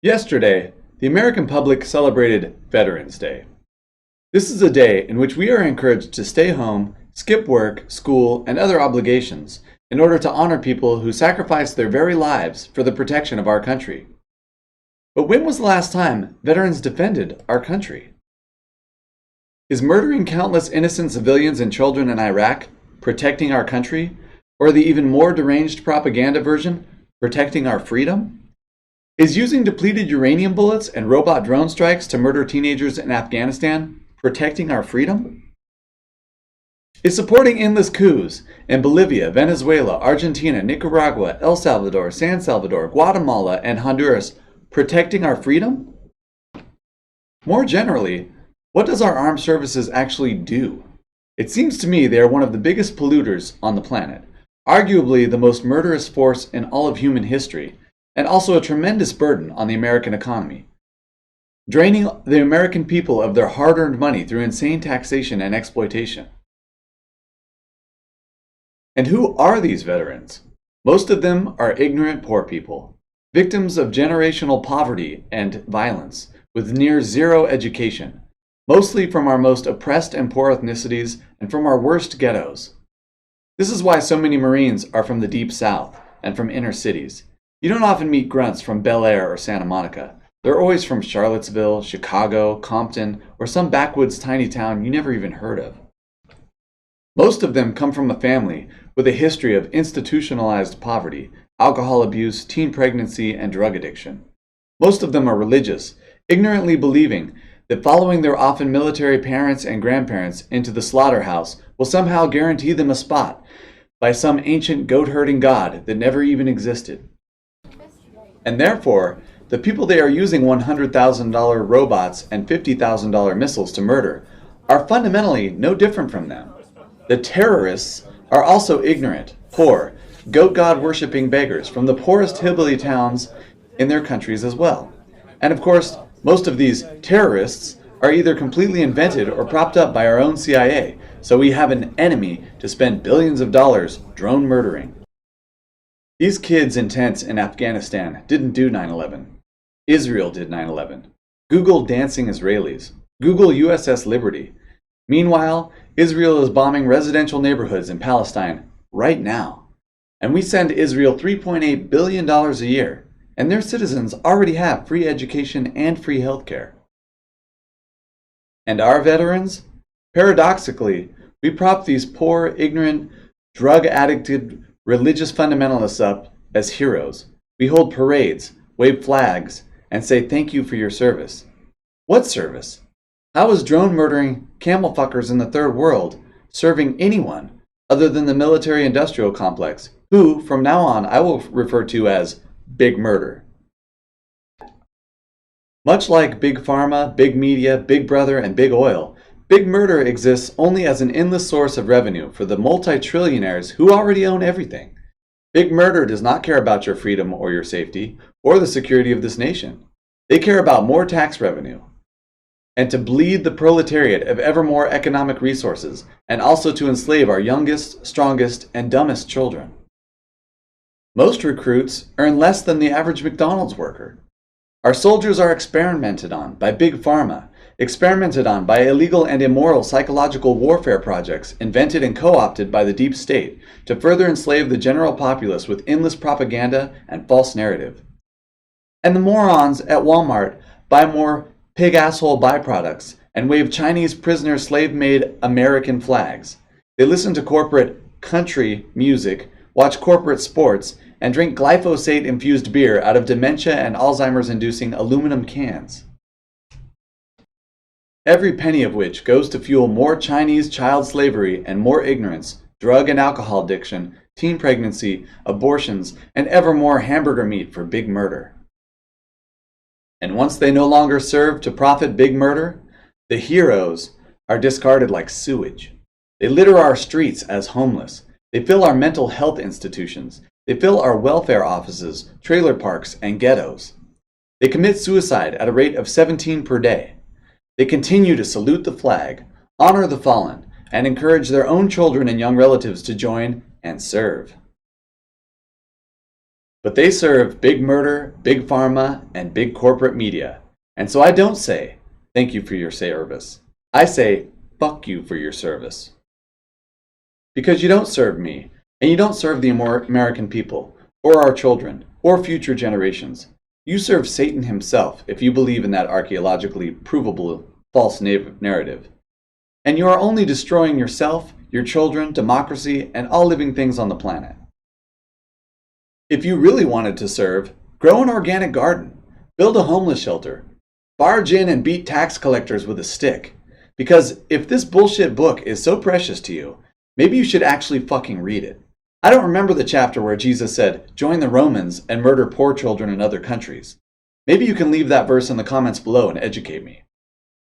Yesterday, the American public celebrated Veterans Day. This is a day in which we are encouraged to stay home, skip work, school, and other obligations in order to honor people who sacrificed their very lives for the protection of our country. But when was the last time veterans defended our country? Is murdering countless innocent civilians and children in Iraq protecting our country, or the even more deranged propaganda version, protecting our freedom? Is using depleted uranium bullets and robot drone strikes to murder teenagers in Afghanistan protecting our freedom? Is supporting endless coups in Bolivia, Venezuela, Argentina, Nicaragua, El Salvador, San Salvador, Guatemala, and Honduras protecting our freedom? More generally, what does our armed services actually do? It seems to me they are one of the biggest polluters on the planet, arguably the most murderous force in all of human history, and also a tremendous burden on the American economy, draining the American people of their hard-earned money through insane taxation and exploitation. And who are these veterans? Most of them are ignorant poor people, victims of generational poverty and violence, with near zero education, mostly from our most oppressed and poor ethnicities and from our worst ghettos. This is why so many Marines are from the Deep South and from inner cities. You don't often meet grunts from Bel Air or Santa Monica. They're always from Charlottesville, Chicago, Compton, or some backwoods tiny town you never even heard of. Most of them come from a family with a history of institutionalized poverty, alcohol abuse, teen pregnancy, and drug addiction. Most of them are religious, ignorantly believing that following their often military parents and grandparents into the slaughterhouse will somehow guarantee them a spot by some ancient goat-herding god that never even existed. And therefore, the people they are using $100,000 robots and $50,000 missiles to murder are fundamentally no different from them. The terrorists are also ignorant, poor, goat god worshipping beggars from the poorest hillbilly towns in their countries as well. And of course, most of these terrorists are either completely invented or propped up by our own CIA, so we have an enemy to spend billions of dollars drone murdering. These kids in tents in Afghanistan didn't do 9/11. Israel did 9/11. Google dancing Israelis. Google USS Liberty. Meanwhile, Israel is bombing residential neighborhoods in Palestine right now. And we send Israel $3.8 billion a year, and their citizens already have free education and free healthcare. And our veterans? Paradoxically, we prop these poor, ignorant, drug-addicted religious fundamentalists up as heroes. We hold parades, wave flags, and say thank you for your service. What service? How is drone murdering camel fuckers in the third world serving anyone other than the military-industrial complex, who, from now on, I will refer to as Big Murder? Much like Big Pharma, Big Media, Big Brother, and Big Oil, Big Murder exists only as an endless source of revenue for the multi-trillionaires who already own everything. Big Murder does not care about your freedom or your safety, or the security of this nation. They care about more tax revenue, and to bleed the proletariat of ever more economic resources, and also to enslave our youngest, strongest, and dumbest children. Most recruits earn less than the average McDonald's worker. Our soldiers are experimented on by Big Pharma, experimented on by illegal and immoral psychological warfare projects invented and co-opted by the deep state to further enslave the general populace with endless propaganda and false narrative. And the morons at Walmart buy more pig asshole byproducts and wave Chinese prisoner slave-made American flags. They listen to corporate country music, watch corporate sports, and drink glyphosate-infused beer out of dementia and Alzheimer's-inducing aluminum cans. Every penny of which goes to fuel more Chinese child slavery and more ignorance, drug and alcohol addiction, teen pregnancy, abortions, and ever more hamburger meat for Big Murder. And once they no longer serve to profit Big Murder, the heroes are discarded like sewage. They litter our streets as homeless. They fill our mental health institutions. They fill our welfare offices, trailer parks, and ghettos. They commit suicide at a rate of 17 per day. They continue to salute the flag, honor the fallen, and encourage their own children and young relatives to join and serve. But they serve big murder, big pharma, and big corporate media. And so I don't say, thank you for your service. I say, fuck you for your service. Because you don't serve me, and you don't serve the American people, or our children, or future generations. You serve Satan himself if you believe in that archaeologically provable false narrative. And you are only destroying yourself, your children, democracy, and all living things on the planet. If you really wanted to serve, grow an organic garden, build a homeless shelter, barge in and beat tax collectors with a stick. Because if this bullshit book is so precious to you, maybe you should actually fucking read it. I don't remember the chapter where Jesus said, join the Romans and murder poor children in other countries. Maybe you can leave that verse in the comments below and educate me.